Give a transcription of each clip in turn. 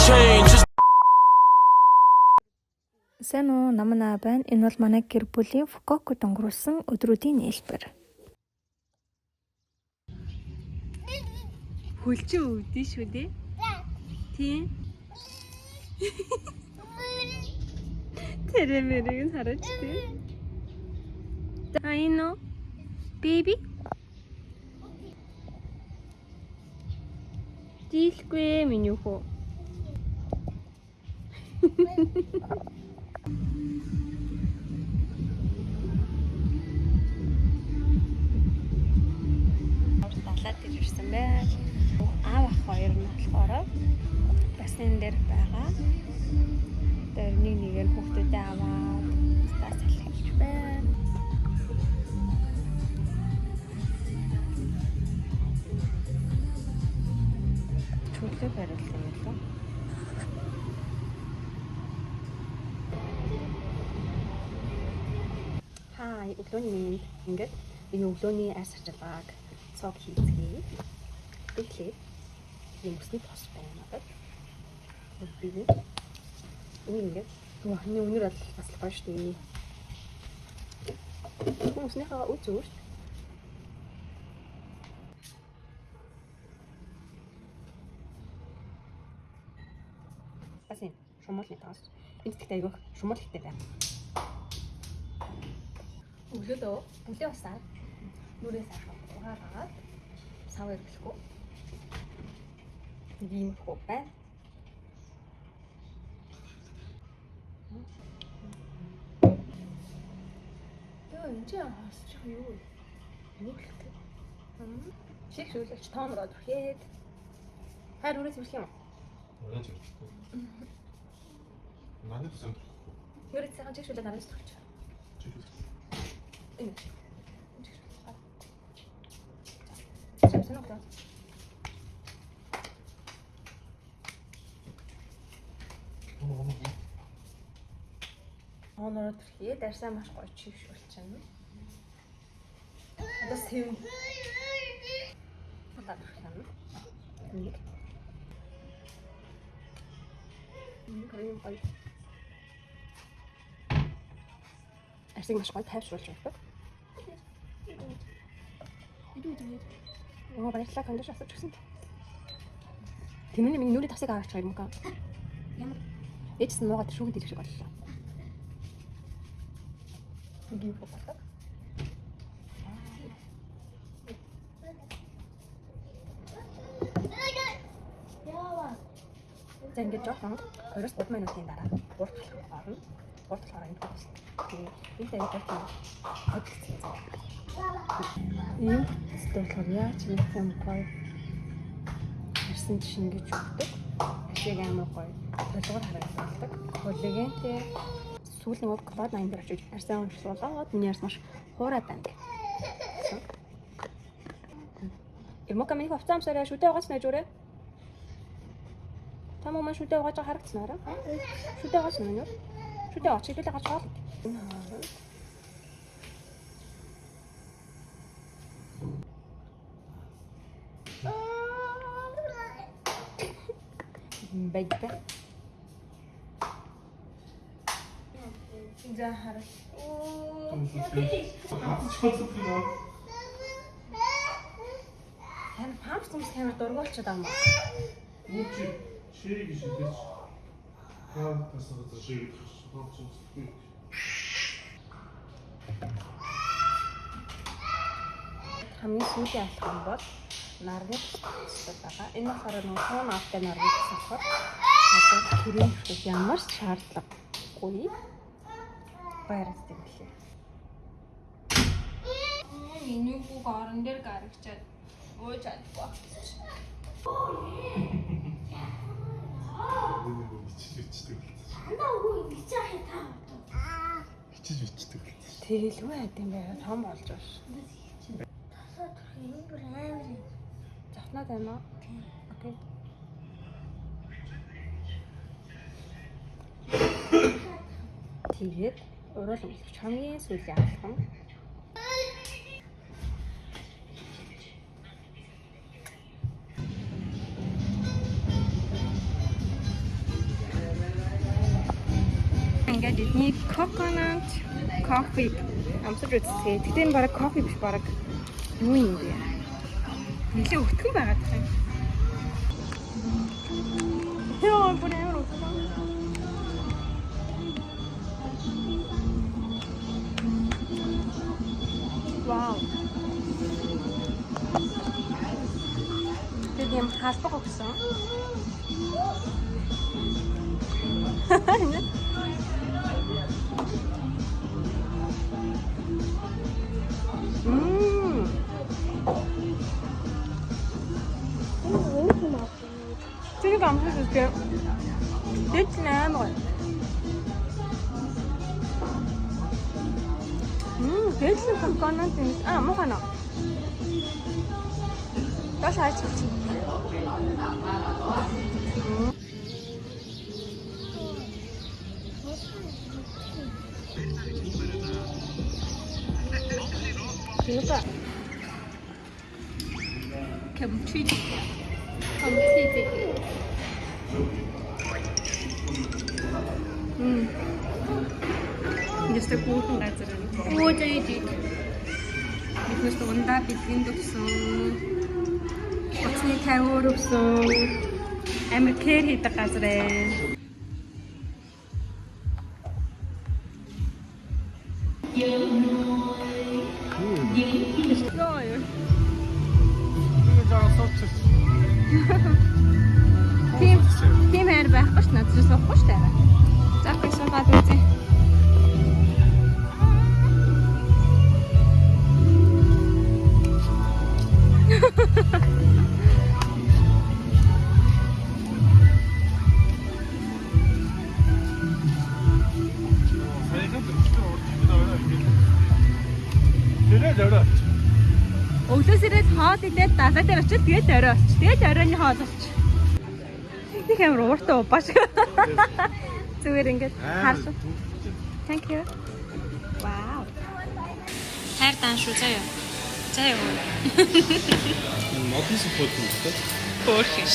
Сайн уу, намнаа байна. Энэ бол манай гэр бүлийн Фукуоку донгоруулсан өдрүүдийн нээлтбэр. Хөлчин өвдөн шүү дээ. Тийм. Тэрэмэрийг хараач дээ. Айно. Baby. Дийлгүй миний хөө. Далаад ирсэн байна. Аав ах хоёр нь болохоор бас энэ дээр байгаа. Тэр нэгээр хүүхдүүдээ аваад стас салхиж байна. Чөлөө барилсан юм лөө. Өглөөний ингээд энэ өглөөний арьс арчилгааг цог хийцгээе. Тэгэхээр юм өсний тос байна надад. Энэ ингээд хөөний өнөр бас гоё шүү дээ. Хүмүүсийнхээ үз зүгээр. Бас юм шумуулны тос. Энэ тэгтээ айгүй шумуул ихтэй байна. Өглөө бүлээ усаад нүрээс ахаад сав ирэхгүй. Ийм хөө байна. Энэ ч хасчих юу вэ? Юу гэхтэй? Шиг шүүлж тоонроод үрхээд. Хайр үрээс ирэх юм уу? Орой зэрэгтэй. Надад зөв. Нүрээс сайхан шиг шүүлээд нараас төрчих. Энэ. Сэвсэн уу? Оноор төрхий дарсаа маш гоё чившүүлчихнэ. Одоо сэв. Одоо төрхий. Нэг. Крем гоё. Арсыг маш гоё тайвшруулж өгдөг. Оо баярлалаа кондиш асууж өгсөн. Тэмээ миний нүрийн тосыг аваач юм уу? Ямар? Ээжс нь нуугаад шүүгэн дэрэх шиг боллоо. Үгүй юу болоо. За ингээд жоохон 20-30 минутын дараа гурт болох орно. Гурт болохоор энэ болсон. Тэгээ энэ дээр гурт хөдөлгцэн зав. Ийм сэтгэлхөр яаж юм гоё ирсэн шингэж өгдөг. Ашиг амар гоё толгор харагддаг. Коллагентэй сүүлийн уг клод 80 дээр очиж арсаа уншуулаад миний арс маш хуурай байна. Ирмока миний хувцас амсараа шүдэ угааж найжуурэ. Тамаа маш шүдэ угааж харагдсанараа. Шүдэ угааж нэ юу? Шүдэ угааж идэлээ гаж хоол. Бэйбэ. За хараа. Хэн пампс камер дургуулчаад байгаа юм. Шийг шидэж. Тасаа шийг хавцсан. Хамгийн сүүлийн алхам бол нарны төсөл байгаа. Энэ болохоор нэг тоон автай нарны төсөл болохоор одоо төрийн хөтөлбөр ямар ч шаардлагагүй байрал тэмлээ. Миний хүүг орон дээр гаргачаад ууж чадахгүй. Андаа үгүй бичээ хайтаа. Хичиж бичдэг. Тэгэлгүй байт юм байна. Том болж байна. Тасаа төрхий юм бүр амар. Завтнаад байна уу? Окей. Тэгээд уруул өмсөх хамгийн сүүлийн алхам. ингээд эдний coconut coffee амсаж үзье. Тэгтээ энэ бараг кофе биш бараг юу юм бэ? Нилээ өтгөн байгаад байна. Яа, бүр амар өтгөн. Вау. Тэгээд юм хаалбаг өгсөн. 되게 감사드릴게요. 됐네, 먹어요. 됐어, 잠깐만. 아, 먹어놔. 다시 할수 있지. 대박. 겸치즈. 겸치즈. Just a cool thing that's it. Oh, JD. Because the one that between the song. What's the tower of song? I'm a kid hit the castle. Тийм хайр байхгүй ш надад суухгүй ш таараа. За би суугаад үзье. Өглөөс ирээд хоол идээд далай дээр очиж тэгээд орой очиж. Тэгээд оройны хоол очиж. Нэг амар ууртай убааш. Зүгээр ингээд харж. Thank you. Wow. хайр даан шүү заяа. Заяа. Модны support гэдэг. Хөөрхөш.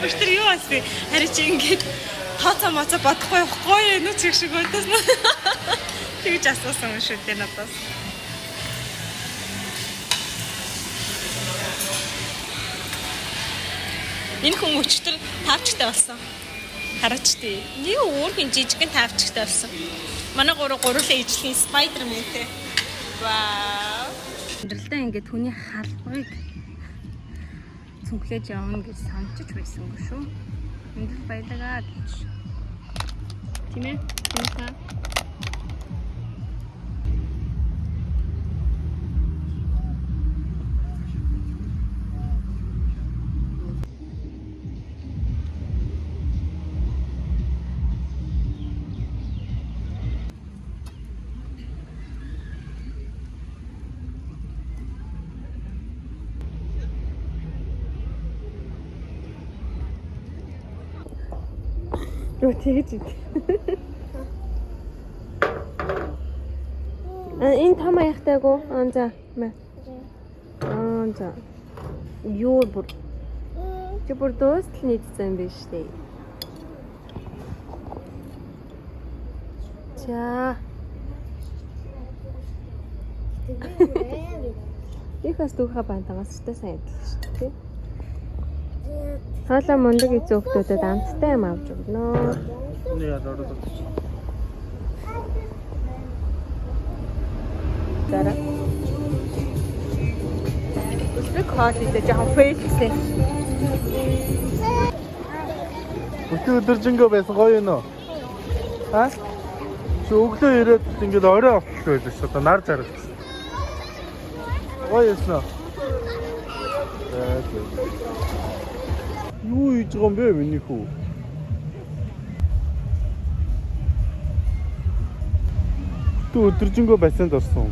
Өчтөр юу асуу? Харин чи ингээд тооцоо моцоо бодохгүй явахгүй юу ч шиг өдөөс нь. Тэгж асуусан шүү дээ надаас. Энэ хүн өчтөр тавчтай болсон. Хараач тий. Нэг өөрхөн жижигхэн тавчтай болсон. Манай гурлаа ижлэхийн Spider-Man те. Вау. Өдрөлдөө ингээд хүний халбыг цүнхлээж явна гэж санчиж байсангүй шүү. Энд баялагаа гэж. Тийм ээ. Тэнцээ. Юу тэгэж ид. Энэ том аяхтайгуу за мэ. За. Юу бүр. Чи бүр дуустал нийцсэн биш үү? За. Ихээс дүүхэ бантангаас ч сайн адил шүү дээ. Хоолой мундаг эзэн хүмүүстэд амттай юм авч өгнө. Нэг ороод очиж. Дараа. Үсрэг хоолойд жоохон фэйксэн. Өдөржингөө байсан гоё юм уу? Чи өглөө ирээд ингээд орой авчих байлаа шүү. Одоо нар зарагдсан. Гоё юм уу? Юу хийж байгаа юм бэ миний хүү? Тэ өдөржингөө бассейнд орсон.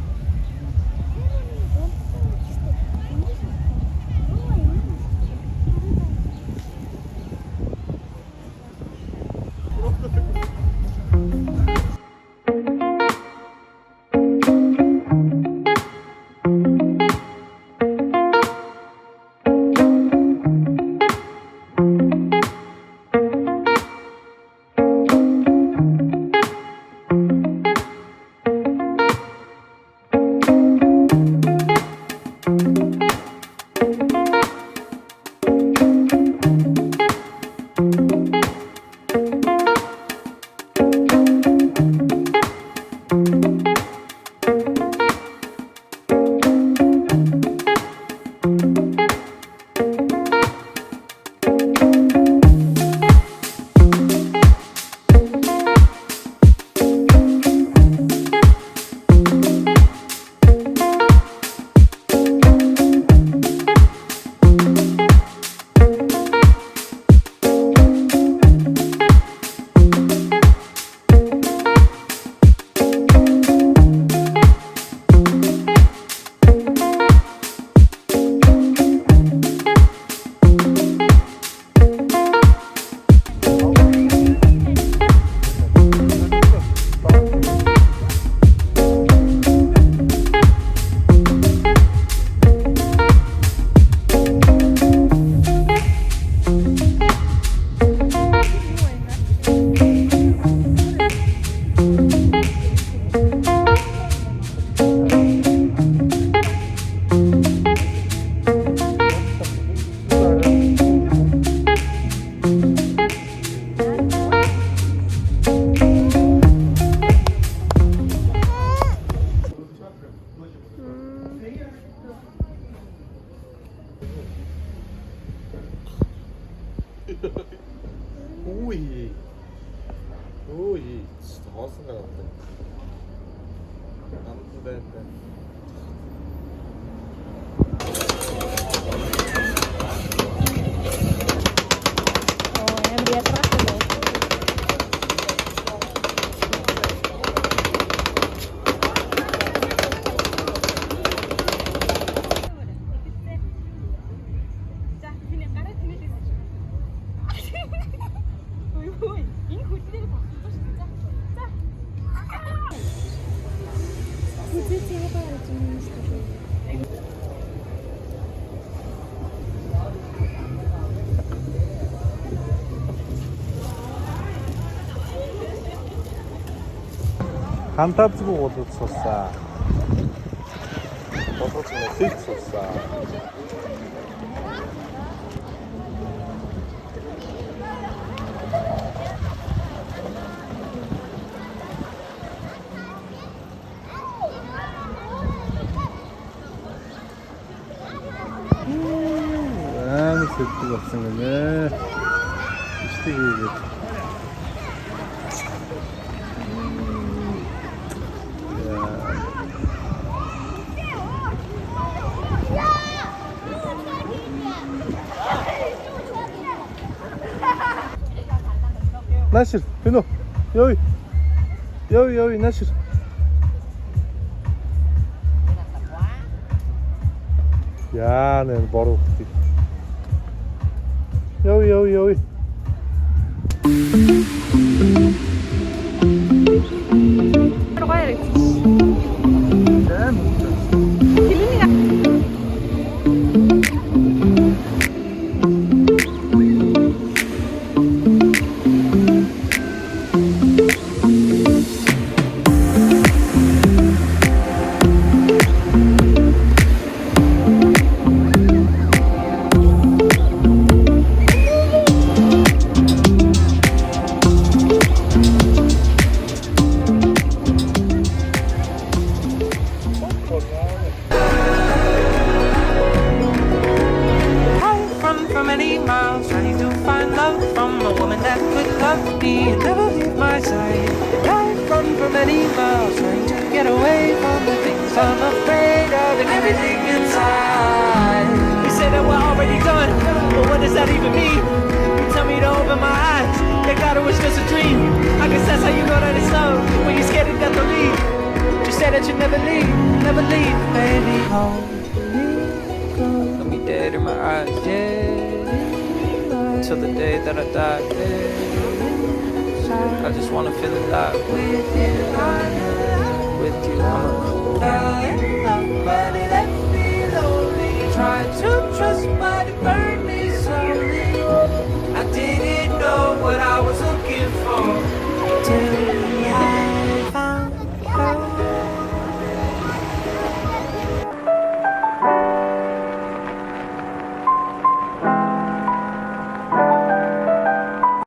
Амар ядаргаатай байна. Хантаацгүй болоод суусаа. Болоод нэг суусаа. Сэтгэл болсон гэнэ. Ичдэг ийгээд. Nasir, Pino. Yoi. Yoi, Nasir. Яа, нэ бороо. Йой. Trying to find love from a woman that could love me and never leave my side. I've run for many miles, trying to get away from the things I'm afraid of and everything inside. You say that we're already done, but what does that even mean? You tell me to open my eyes, that God it was just a dream. I guess that's how you know that it's love, when you're scared to death to leave. You say that you never leave, baby, hold me close. Look me dead in my eyes, yeah. Till the day that I die, I just wanna feel alive with you. I'm a but it left me lonely. Try to